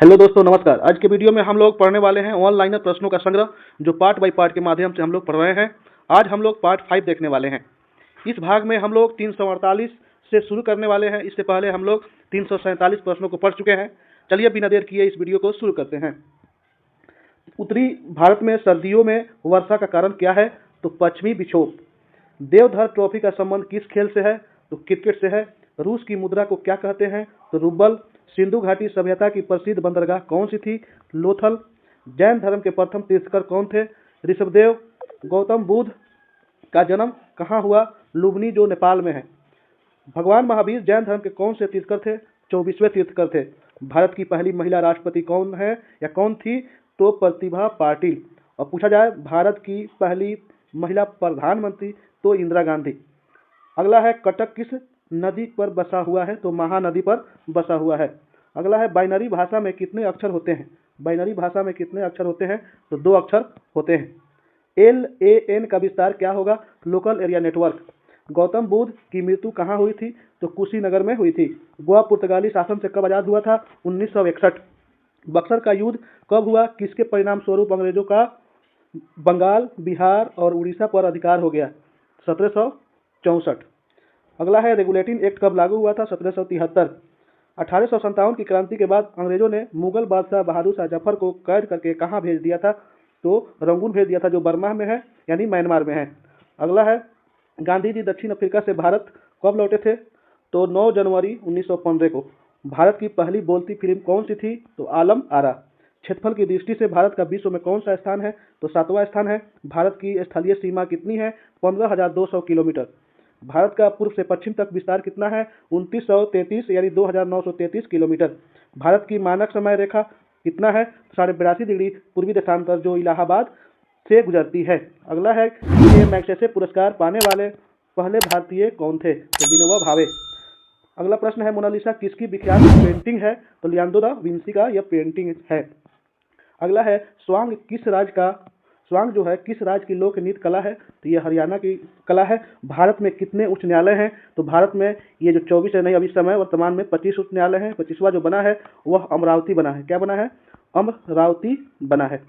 Hello दोस्तों, नमस्कार। आज के वीडियो में हम लोग पढ़ने वाले हैं ऑनलाइनर प्रश्नों का संग्रह, जो पार्ट बाय पार्ट के माध्यम से हम लोग पढ़ रहे हैं। आज हम लोग पार्ट 5 देखने वाले हैं। इस भाग में हम लोग 348 से शुरू करने वाले हैं। इससे पहले हम लोग 347 प्रश्नों को पढ़ चुके हैं। चलिए बिना देर किए इस वीडियो को शुरू करते हैं। उत्तरी भारत में सर्दियों में वर्षा का कारण क्या है? तो पश्चिमी विक्षोभ। देवधर ट्रॉफी का संबंध किस खेल से है? तो क्रिकेट से है। रूस की मुद्रा को क्या कहते हैं? तो रूबल। सिंधु घाटी सभ्यता की प्रसिद्ध बंदरगाह कौन सी थी? लोथल। जैन धर्म के प्रथम तीर्थंकर कौन थे? ऋषभदेव। गौतम बुद्ध का जन्म कहाँ हुआ? लुम्बिनी, जो नेपाल में है। भगवान महावीर जैन धर्म के कौन से तीर्थंकर थे? 24वें तीर्थंकर थे। भारत की पहली महिला राष्ट्रपति कौन है या कौन थी? तो प्रतिभा पाटिल। और पूछा जाए भारत की पहली महिला प्रधानमंत्री, तो इंदिरा गांधी। अगला है कटक किस नदी पर बसा हुआ है? तो महानदी पर बसा हुआ है। अगला है बाइनरी भाषा में कितने अक्षर होते हैं? बाइनरी भाषा में कितने अक्षर होते हैं? तो 2 अक्षर होते हैं। LAN का विस्तार क्या होगा? Local area network. Gautam Buddha की मृत्यु कहाँ हुई थी? तो कुशीनगर में हुई थी। गोवा पुर्तगाली शासन से कब आजाद हुआ था? 1961। बक्सर का युद्ध कब हुआ? किसके परिणाम स्वरूप अंग्रेजों का बंगाल, बिहार और उड़ीसा पर अधिकार हो गया? 1764। अगला है रेगुलेटिंग एक्ट कब लागू हुआ था? 1773। 1857 की क्रांति के बाद अंग्रेजों ने मुगल बादशाह बहादुर शाह जफर को कैद करके कहाँ भेज दिया था? तो रंगून भेज दिया था, जो बर्मा में है, यानी म्यांमार में है। अगला है गांधी जी दक्षिण अफ्रीका से भारत कब लौटे थे? तो 9 जनवरी 1915 को। भारत की पहली बोलती फिल्म कौन सी थी? तो आलम आरा। क्षेत्रफल की दृष्टि से भारत का विश्व में कौन सा स्थान है? तो 7वां स्थान है। भारत की स्थलीय सीमा कितनी है? 15,200 किलोमीटर। भारत का पूर्व से पश्चिम तक विस्तार कितना है? 2933 यानी 2933 किलोमीटर। भारत की मानक समय रेखा कितना है? 82.5 डिग्री पूर्वी देशांतर, जो इलाहाबाद से गुजरती है। अगला है ये मैग्सेसे पुरस्कार पाने वाले पहले भारतीय कौन थे? तो विनोबा भावे। अगला प्रश्न है मोनालिसा किसकी विख्यात पेंटिंग है? तो लियोनार्डो दा विंसी का यह पेंटिंग है। अगला है स्वांग जो है किस राज्य की लोक नृत्य कला है? तो ये हरियाणा की कला है। भारत में कितने उच्च न्यायालय हैं? तो भारत में ये जो 24 है, नहीं अभी समय वर्तमान में 25 उच्च न्यायालय है। 25वां जो बना है वह अमरावती बना है। क्या बना है? अमरावती बना है।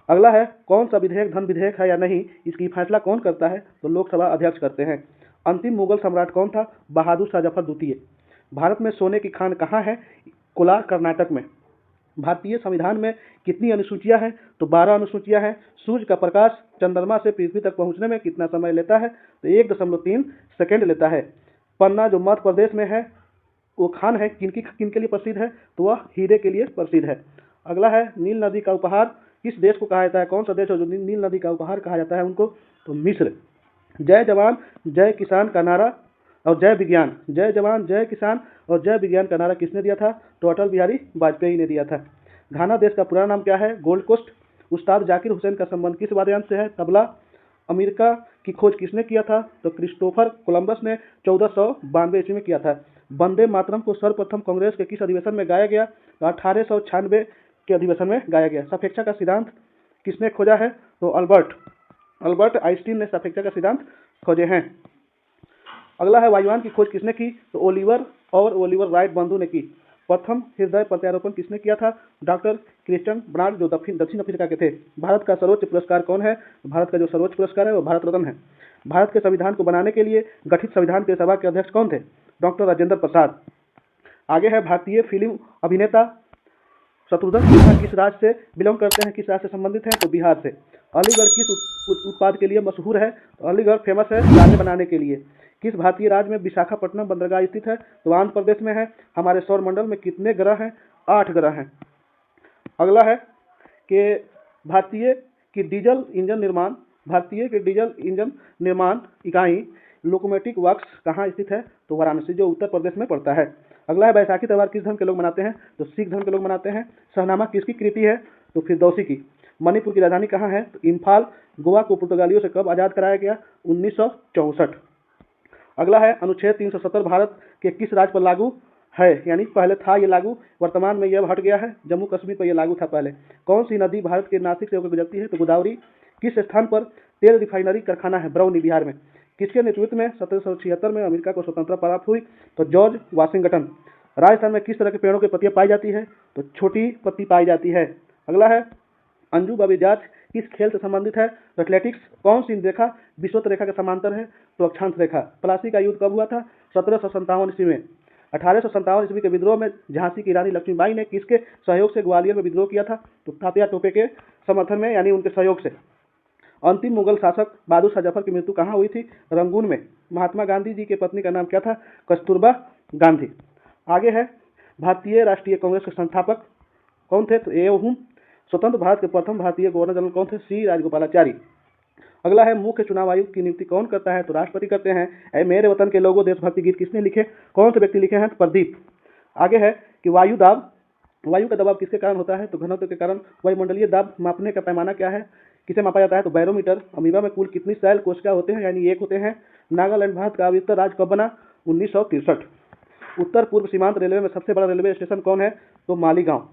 अगला है कौन सा विधेयक धन विधेयक है या नहीं, इसकी फैसला कौन करता है? तो लोकसभा अध्यक्ष करते हैं। अंतिम मुगल सम्राट कौन था? बहादुर शाह जफर द्वितीय। भारत में सोने की खान कहाँ है? कोलार, कर्नाटक में। भारतीय संविधान में कितनी अनुसूचियां हैं? तो 12 अनुसूचियां हैं। सूर्य का प्रकाश चंद्रमा से पृथ्वी तक पहुंचने में कितना समय लेता है? तो 1.3 सेकेंड लेता है। पन्ना जो मध्य प्रदेश में है, वो खान है किन के लिए प्रसिद्ध है? तो वह हीरे के लिए प्रसिद्ध है। अगला है नील नदी का उपहार किस देश को कहा जाता है? कौन सा देश है जो नील नदी का उपहार कहा जाता है उनको? तो मिस्र। जय जवान जय किसान का नारा और जय विज्ञान, जय जवान जय किसान और जय विज्ञान का नारा किसने दिया था? तो अटल बिहारी वाजपेयी ने दिया था। घाना देश का पूरा नाम क्या है? Gold coast. उस्ताद जाकिर हुसैन का संबंध किस वाद्ययंत्र से है? तबला। अमेरिका की खोज किसने किया था? तो क्रिस्टोफर कोलंबस ने 1492 ईस्वी में किया था। वंदे मातरम को सर्वप्रथम कांग्रेस के किस अधिवेशन में गाया गया? तो 1896 के अधिवेशन में गाया गया। सापेक्षा का सिद्धांत किसने खोजा है? तो अल्बर्ट आइंस्टीन ने सापेक्षा का सिद्धांत खोजे हैं। अगला है वायुयान की खोज किसने की? तो ओलिवर राइट बंधु ने की। प्रथम हृदय प्रत्यारोपण किसने किया था? डॉक्टर क्रिस्टियन बर्नार्ड, जो दक्षिण अफ्रीका के थे। भारत का सर्वोच्च पुरस्कार कौन है? भारत का जो सर्वोच्च पुरस्कार है वो भारत रत्न है। भारत के संविधान को बनाने के लिए गठित संविधान के सभा के अध्यक्ष कौन थे? डॉक्टर राजेंद्र प्रसाद। आगे है भारतीय फिल्म अभिनेता शत्रुघ्न सिन्हा किस राज्य से बिलोंग करते हैं, किस राज्य से संबंधित हैं? तो बिहार से। अलीगढ़ किस उत्पाद के लिए मशहूर है? तो अलीगढ़ फेमस है गाने बनाने के लिए। किस भारतीय राज्य में विशाखापट्टनम बंदरगाह स्थित है? तो आंध्र प्रदेश में है। हमारे सौरमंडल में कितने ग्रह हैं? 8 ग्रह हैं। अगला है कि भारतीय की डीजल इंजन निर्माण इकाई लोकोमोटिव वर्क्स कहाँ स्थित है? तो वाराणसी, जो उत्तर प्रदेश में पड़ता है। अगला है बैसाखी त्यौहार किस धर्म के लोग मनाते हैं? तो सिख धर्म के लोग मनाते हैं। शहनामा किसकी कृति है? तो फिरदौसी की। मणिपुर की राजधानी कहाँ है? तो इम्फाल। गोवा को पुर्तगालियों से कब आजाद कराया गया? 1964। अगला है अनुच्छेद 370 भारत के किस राज्य पर लागू है? यानी पहले था ये लागू, वर्तमान में यह हट गया है। जम्मू कश्मीर पर यह लागू था पहले। कौन सी नदी भारत के नासिक से होकर गुजरती है? तो गोदावरी। किस स्थान पर तेल रिफाइनरी कारखाना है? बरौनी, बिहार में। किसके नेतृत्व में 1776 में अमेरिका को स्वतंत्रता प्राप्त हुई? तो जॉर्ज वाशिंगटन। राजस्थान में किस तरह के पेड़ों की पत्तियां पाई जाती है? तो छोटी पत्ती पाई जाती है। अगला है अंजू बॉबी जॉर्ज किस खेल से संबंधित है? तो एथलेटिक्स। कौन सी रेखा विषुवत रेखा के समांतर है? तो अक्षांश रेखा। प्लासी का युद्ध कब हुआ था? 1757 ईस्वी में। 1857 ईस्वी के विद्रोह में झांसी की रानी लक्ष्मीबाई ने किसके सहयोग से ग्वालियर में विद्रोह किया था? तो तात्या टोपे के समर्थन में, यानी उनके सहयोग से। अंतिम मुगल शासक बहादुर शाह जफर की मृत्यु कहाँ हुई थी? रंगून में। महात्मा गांधी जी की पत्नी का नाम क्या था? कस्तूरबा गांधी। आगे है भारतीय राष्ट्रीय कांग्रेस के संस्थापक कौन थे? तो ए हुम। स्वतंत्र भारत के प्रथम भारतीय गवर्नर जनरल कौन थे? सी राजगोपालाचारी। अगला है मुख्य चुनाव आयुक्त की नियुक्ति कौन करता है? तो राष्ट्रपति करते हैं। ऐ मेरे वतन के लोगों देशभक्ति गीत किसने लिखे? कौन से व्यक्ति लिखे हैं? तो प्रदीप। आगे है कि वायु का दबाव किसके कारण होता है? तो घनत्व के कारण। वायुमंडलीय दाब मापने का पैमाना क्या है? किसे मापा जाता है? तो बैरोमीटर। अमीबा में कुल कितनी सेल कोशिका होते हैं? यानी 1 होते हैं। नागालैंड भारत का अविभक्त राज्य कब बना? 1963। उत्तर पूर्व सीमांत रेलवे में सबसे बड़ा रेलवे स्टेशन कौन है? तो मालीगांव।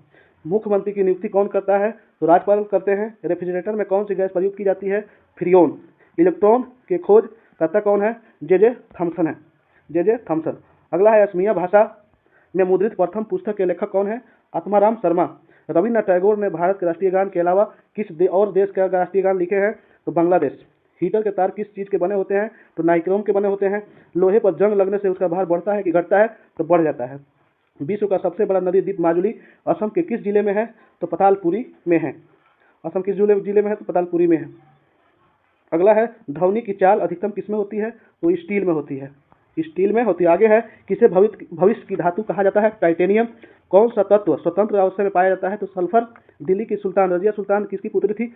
मुख्यमंत्री की नियुक्ति कौन करता है? तो राज्यपाल करते हैं। रेफ्रिजरेटर में कौन सी गैस प्रयुक्त की जाती है? फ्रियोन। इलेक्ट्रॉन के खोज करता कौन है? जे थॉमसन है। J Thomson. अगला है असमिया भाषा में मुद्रित प्रथम पुस्तक के लेखक कौन है? आत्माराम शर्मा। रविन्द्रनाथ टैगोर ने भारत के राष्ट्रीय गान के अलावा किस और देश का राष्ट्रीय गान लिखे हैं? तो बांग्लादेश। हीटर के तार किस चीज के बने होते हैं? तो नाइक्रोम के बने होते हैं। लोहे पर जंग लगने से उसका भार बढ़ता है कि घटता है? तो बढ़ जाता है। विश्व का सबसे बड़ा नदी द्वीप माजुली असम के किस जिले में है? तो पतालपुरी में है। असम किस जिले में है? तो पतालपुरी में है। अगला है ध्वनि की चाल अधिकतम किसमें होती है? तो स्टील में होती है। स्टील में होती है। आगे है किसे भविष्य की धातु कहा जाता है? टाइटेनियम। कौन सा तत्व स्वतंत्र अवस्था में पाया जाता है? तो सल्फर। दिल्ली की सुल्तान रजिया सुल्तान किसकी पुत्री थी?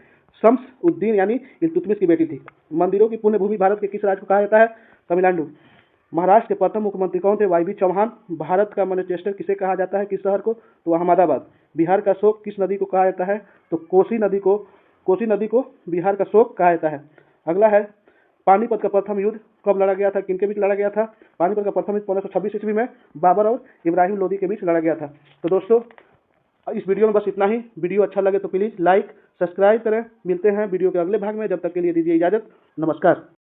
शम्स उद्दीन यानी इल्तुतमिश की बेटी थी। मंदिरों की पुण्य भूमि भारत के किस राज्य को कहा जाता है? तमिलनाडु। महाराष्ट्र के प्रथम मुख्यमंत्री कौन थे? Y B Chauhan. भारत का मैनचेस्टर किसे कहा जाता है? किस शहर को? तो अहमदाबाद। बिहार का शोक किस नदी को कहा जाता है? तो कोसी नदी को बिहार का शोक कहा जाता है। अगला है पानीपत का प्रथम युद्ध कब लड़ा गया था? किनके बीच लड़ा गया था? पानीपत का प्रथम युद्ध 1526 ईस्वी में बाबर और इब्राहिम लोदी के बीच लड़ा गया था। तो दोस्तों इस वीडियो में बस इतना ही। वीडियो अच्छा लगे तो प्लीज़ लाइक सब्सक्राइब करें। मिलते हैं वीडियो के अगले भाग में। जब तक के लिए दीजिए इजाज़त। नमस्कार।